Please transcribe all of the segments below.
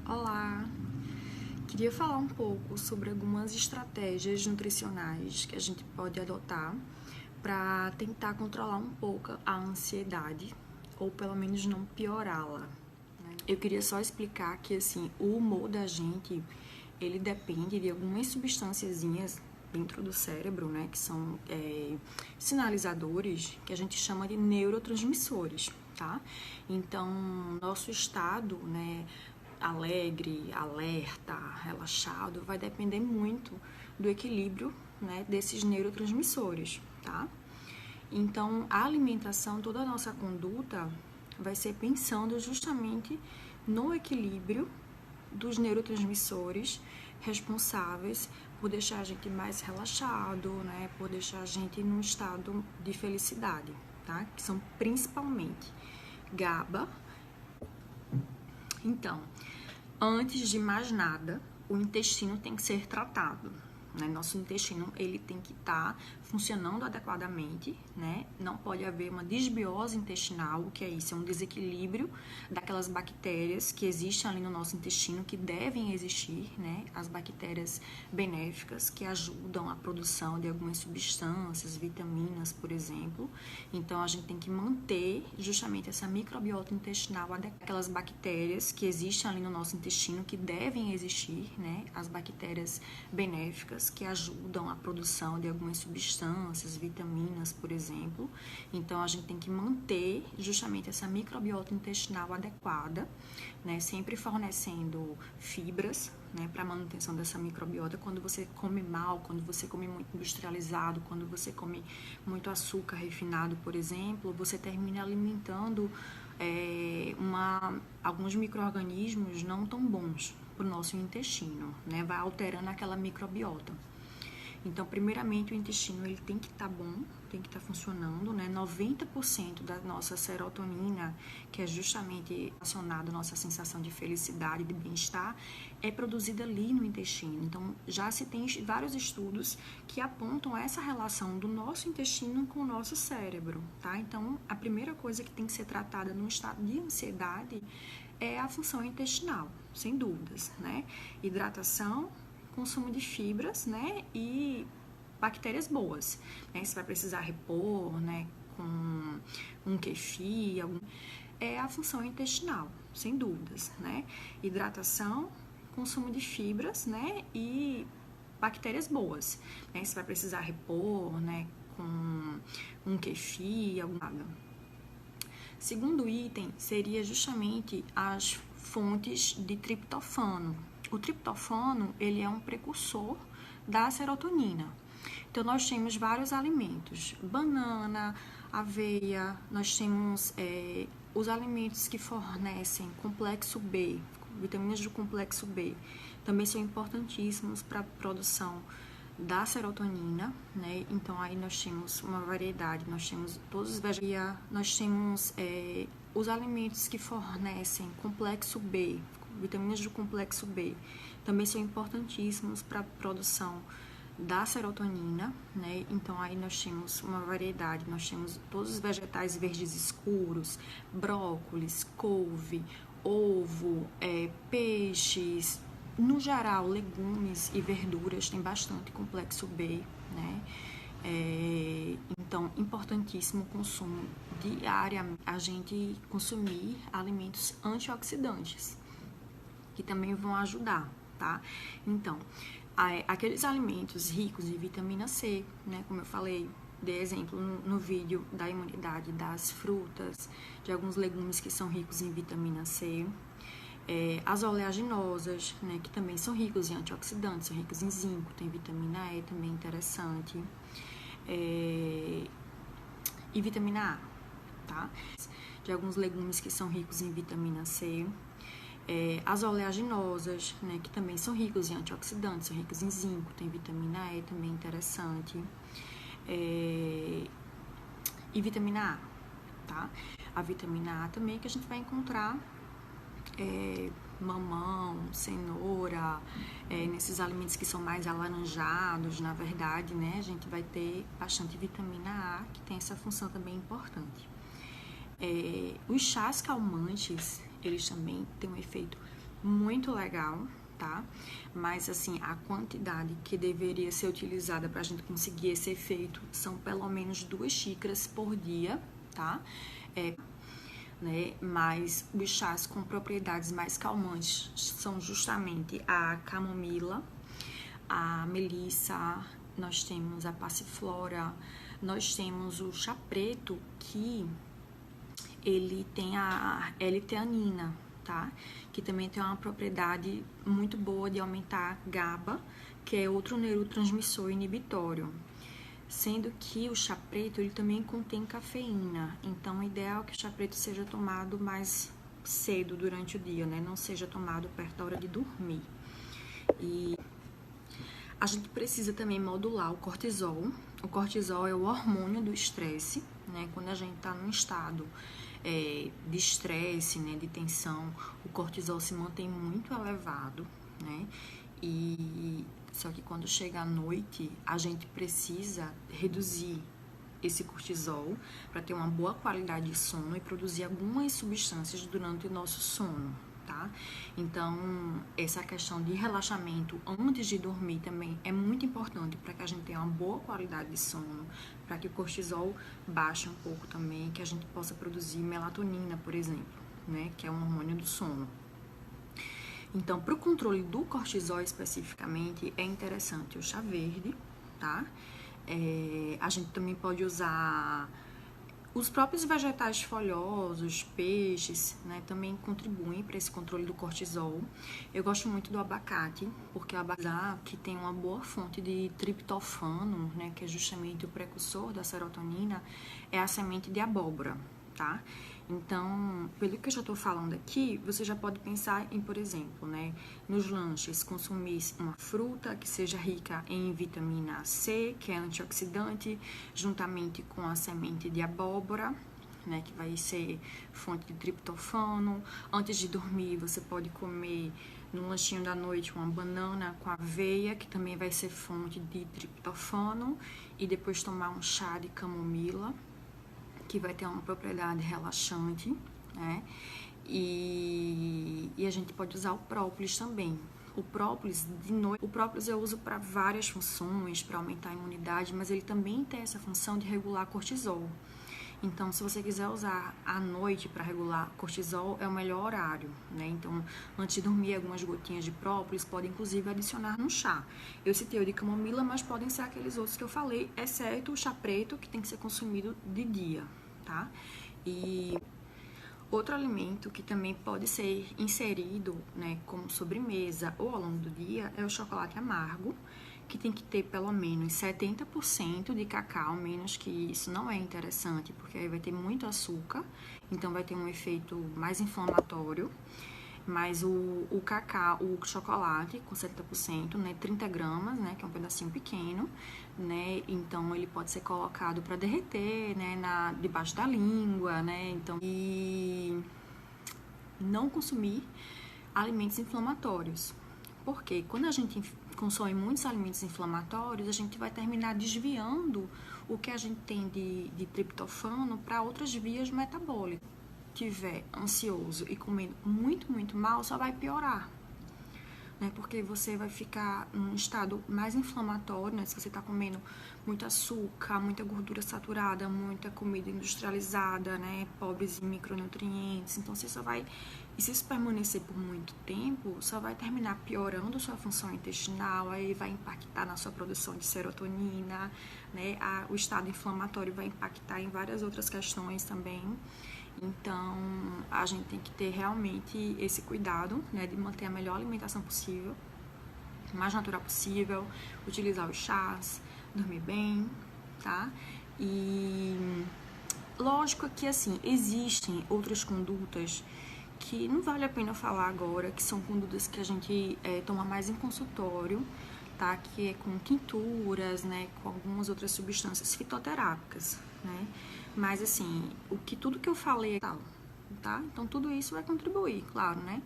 Olá! Queria falar um pouco sobre algumas estratégias nutricionais que a gente pode adotar para tentar controlar um pouco a ansiedade ou pelo menos não piorá-la. Eu queria só explicar que assim, o humor da gente, ele depende de algumas substânciazinhas dentro do cérebro, né, que são sinalizadores que a gente chama de neurotransmissores, tá? Então, nosso estado, né, alegre, alerta, relaxado, vai depender muito do equilíbrio, né, desses neurotransmissores, tá? Então, a alimentação, toda a nossa conduta vai ser pensando justamente no equilíbrio dos neurotransmissores responsáveis por deixar a gente mais relaxado, né, por deixar a gente num estado de felicidade, tá? Que são principalmente GABA. Então, antes de mais nada, o intestino tem que ser tratado. Né? Nosso intestino ele tem que estar funcionando adequadamente, né? Não pode haver uma desbiose intestinal, o que é isso? É um desequilíbrio daquelas bactérias que existem ali no nosso intestino, que devem existir, né? As bactérias benéficas que ajudam a produção de algumas substâncias, vitaminas, por exemplo. Então, a gente tem que manter justamente essa microbiota intestinal aquelas bactérias que existem ali no nosso intestino, que devem existir, né? As bactérias benéficas que ajudam a produção de algumas substâncias, vitaminas, por exemplo. Então, a gente tem que manter justamente essa microbiota intestinal adequada, né? Sempre fornecendo fibras, né, para manutenção dessa microbiota. Quando você come mal, quando você come muito industrializado, quando você come muito açúcar refinado, por exemplo, você termina alimentando alguns micro-organismos não tão bons para o nosso intestino, né? Vai alterando aquela microbiota. Então, primeiramente, o intestino ele tem que estar bom, tem que estar funcionando, né? 90% da nossa serotonina, que é justamente relacionada à nossa sensação de felicidade, de bem-estar, é produzida ali no intestino. Então, já se tem vários estudos que apontam essa relação do nosso intestino com o nosso cérebro, tá? Então, a primeira coisa que tem que ser tratada num estado de ansiedade é a função intestinal, sem dúvidas, né? Hidratação, consumo de fibras, né, e bactérias boas, né, você vai precisar repor, né, com um kefir, é a função intestinal, sem dúvidas, né, hidratação, consumo de fibras, né, e bactérias boas, né, você vai precisar repor, né, com um kefir, alguma. Segundo item seria justamente as fontes de triptofano. O triptofano, ele é um precursor da serotonina. Então, nós temos vários alimentos, banana, aveia, nós temos os alimentos que fornecem complexo B, vitaminas do complexo B, também são importantíssimos para a produção da serotonina, né? Então, aí nós temos uma variedade, nós temos todos os vegetais, nós temos os alimentos que fornecem complexo B, vitaminas do complexo B, também são importantíssimos para a produção da serotonina, né? Então, aí nós temos uma variedade, nós temos todos os vegetais verdes escuros, brócolis, couve, ovo, peixes, no geral, legumes e verduras têm bastante complexo B, né? Então, importantíssimo o consumo diário, a gente consumir alimentos antioxidantes, que também vão ajudar, tá? Então, aqueles alimentos ricos em vitamina C, né, como eu falei, dei exemplo no vídeo da imunidade das frutas, de alguns legumes que são ricos em vitamina C, as oleaginosas, né, que também são ricos em antioxidantes, são ricos em zinco, tem vitamina E também interessante, e vitamina A, tá? De alguns legumes que são ricos em vitamina C, as oleaginosas, né, que também são ricos em antioxidantes, são ricos em zinco, tem vitamina E também interessante, e vitamina A, tá? A vitamina A também que a gente vai encontrar mamão, cenoura, nesses alimentos que são mais alaranjados, na verdade, né, a gente vai ter bastante vitamina A, que tem essa função também importante. Os chás calmantes, eles também têm um efeito muito legal, tá? Mas, assim, a quantidade que deveria ser utilizada para a gente conseguir esse efeito são pelo menos 2 xícaras por dia, tá? Né? Mas os chás com propriedades mais calmantes são justamente a camomila, a melissa, nós temos a passiflora, nós temos o chá preto, que ele tem a L-teanina, tá? Que também tem uma propriedade muito boa de aumentar a GABA, que é outro neurotransmissor inibitório. Sendo que o chá preto, ele também contém cafeína, então o ideal é que o chá preto seja tomado mais cedo durante o dia, né? Não seja tomado perto da hora de dormir. E a gente precisa também modular o cortisol. O cortisol é o hormônio do estresse, né? Quando a gente tá num estado de estresse, né, de tensão, o cortisol se mantém muito elevado, né? E só que quando chega à noite, a gente precisa reduzir esse cortisol para ter uma boa qualidade de sono e produzir algumas substâncias durante o nosso sono, tá? Então, essa questão de relaxamento antes de dormir também é muito importante para que a gente tenha uma boa qualidade de sono, para que o cortisol baixe um pouco também, que a gente possa produzir melatonina, por exemplo, né, que é um hormônio do sono. Então, para o controle do cortisol especificamente, é interessante o chá verde, tá? A gente também pode usar os próprios vegetais folhosos, peixes, né, também contribuem para esse controle do cortisol. Eu gosto muito do abacate, porque o abacate tem uma boa fonte de triptofano, né, que é justamente o precursor da serotonina, é a semente de abóbora, tá? Então, pelo que eu já estou falando aqui, você já pode pensar em, por exemplo, né, nos lanches, consumir uma fruta que seja rica em vitamina C, que é antioxidante, juntamente com a semente de abóbora, né, que vai ser fonte de triptofano. Antes de dormir, você pode comer no lanchinho da noite uma banana com aveia, que também vai ser fonte de triptofano, e depois tomar um chá de camomila, que vai ter uma propriedade relaxante, né? E a gente pode usar o própolis também. O própolis, de noite, o própolis eu uso para várias funções, para aumentar a imunidade, mas ele também tem essa função de regular cortisol. Então, se você quiser usar à noite para regular cortisol, é o melhor horário, né? Então, antes de dormir, algumas gotinhas de própolis, pode inclusive adicionar no chá. Eu citei o de camomila, mas podem ser aqueles outros que eu falei, exceto o chá preto, que tem que ser consumido de dia, tá? E outro alimento que também pode ser inserido, né, como sobremesa ou ao longo do dia é o chocolate amargo, que tem que ter pelo menos 70% de cacau, menos que isso não é interessante, porque aí vai ter muito açúcar, então vai ter um efeito mais inflamatório. Mas o cacau, o chocolate com 70%, né, 30 gramas, né, que é um pedacinho pequeno, né, então ele pode ser colocado para derreter, né, debaixo da língua, né, então, e não consumir alimentos inflamatórios, porque quando a gente consome muitos alimentos inflamatórios, a gente vai terminar desviando o que a gente tem de triptofano para outras vias metabólicas. Se estiver ansioso e comendo muito, muito mal, só vai piorar, né? Porque você vai ficar num estado mais inflamatório, né? Se você está comendo muito açúcar, muita gordura saturada, muita comida industrializada, né? Pobres em micronutrientes. Então, você só vai... E se isso permanecer por muito tempo, só vai terminar piorando sua função intestinal, aí vai impactar na sua produção de serotonina, né? O estado inflamatório vai impactar em várias outras questões também. Então, a gente tem que ter realmente esse cuidado, né, de manter a melhor alimentação possível, o mais natural possível, utilizar os chás, dormir bem, tá? E lógico que, assim, existem outras condutas que não vale a pena falar agora, que são condutas que a gente toma mais em consultório, tá? Que é com tinturas, né, com algumas outras substâncias fitoterápicas, né? Mas, assim, tudo que eu falei, tá? Então, tudo isso vai contribuir, claro, né?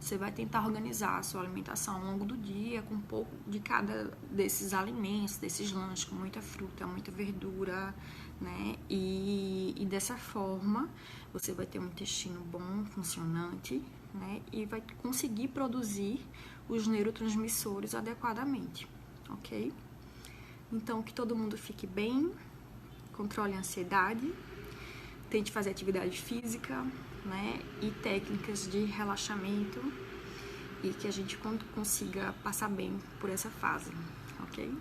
Você vai tentar organizar a sua alimentação ao longo do dia com um pouco de cada desses alimentos, desses lanches, com muita fruta, muita verdura, né? E dessa forma, você vai ter um intestino bom, funcionante, né? E vai conseguir produzir os neurotransmissores adequadamente, ok? Então, que todo mundo fique bem, controle a ansiedade, tente fazer atividade física, né? E técnicas de relaxamento, e que a gente consiga passar bem por essa fase, ok?